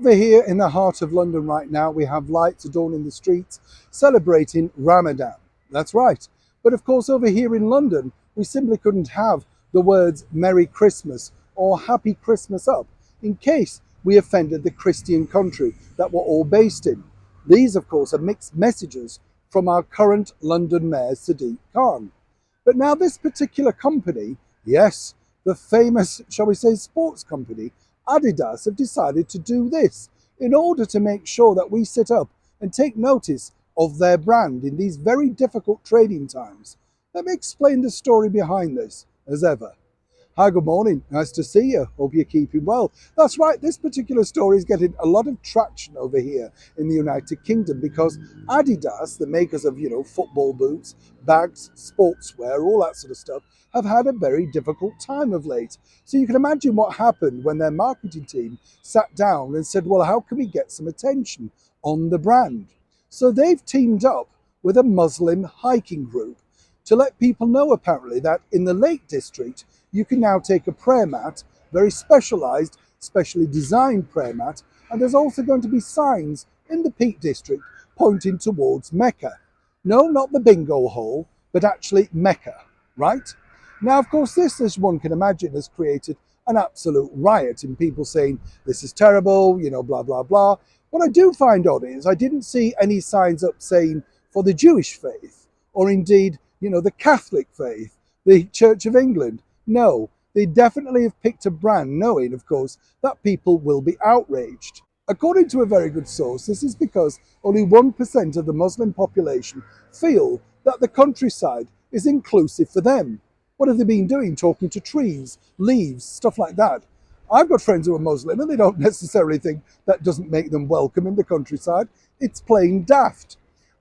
Over here in the heart of London right now, we have lights adorning the streets celebrating Ramadan. That's right. But of course, over here in London, we simply couldn't have the words Merry Christmas or Happy Christmas up in case we offended the Christian country that we're all based in. These, of course, are mixed messages from our current London Mayor, Sadiq Khan. But now this particular company, yes, the famous, shall we say, sports company, Adidas, have decided to do this in order to make sure that we sit up and take notice of their brand in these very difficult trading times. Let me explain the story behind this, as ever. Hi, good morning. Nice to see you. Hope you're keeping well. That's right, this particular story is getting a lot of traction over here in the United Kingdom because Adidas, the makers of, football boots, bags, sportswear, all that sort of stuff, have had a very difficult time of late. So you can imagine what happened when their marketing team sat down and said, well, how can we get some attention on the brand? So they've teamed up with a Muslim hiking group to let people know, apparently, that in the Lake District, you can now take a prayer mat, very specialized, specially designed prayer mat, and there's also going to be signs in the Peak District pointing towards Mecca. No, not the bingo hole, but actually Mecca, right? Now, of course, this, as one can imagine, has created an absolute riot in people saying, this is terrible, blah, blah, blah. What I do find odd is I didn't see any signs up saying for the Jewish faith, or indeed, the Catholic faith, the Church of England. No, they definitely have picked a brand knowing, of course, that people will be outraged. According to a very good source, this is because only 1% of the Muslim population feel that the countryside is inclusive for them. What have they been doing? Talking to trees, leaves, stuff like that. I've got friends who are Muslim and they don't necessarily think that doesn't make them welcome in the countryside. It's plain daft.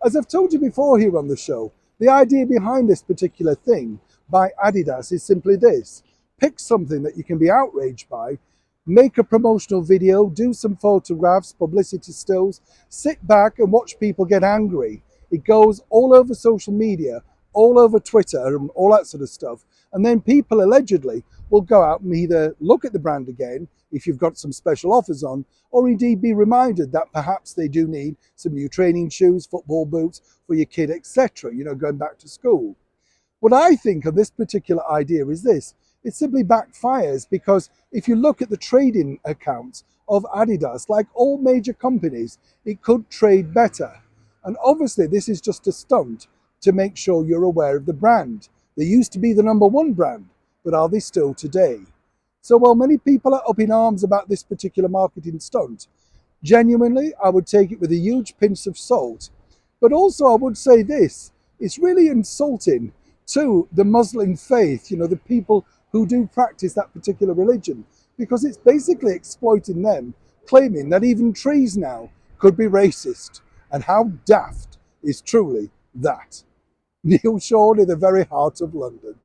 As I've told you before here on the show, the idea behind this particular thing by Adidas is simply this. Pick something that you can be outraged by, make a promotional video, do some photographs, publicity stills, sit back and watch people get angry. It goes all over social media, all over Twitter and all that sort of stuff. And then people allegedly will go out and either look at the brand again, if you've got some special offers on, or indeed be reminded that perhaps they do need some new training shoes, football boots for your kid, etc., going back to school. What I think of this particular idea is this. It simply backfires because if you look at the trading accounts of Adidas, like all major companies, it could trade better. And obviously this is just a stunt to make sure you're aware of the brand. They used to be the #1 brand, but are they still today? So while many people are up in arms about this particular marketing stunt, genuinely, I would take it with a huge pinch of salt. But also I would say this, it's really insulting to the Muslim faith, the people who do practice that particular religion, because it's basically exploiting them, claiming that even trees now could be racist. And how daft is truly that? Neil Sean in the very heart of London.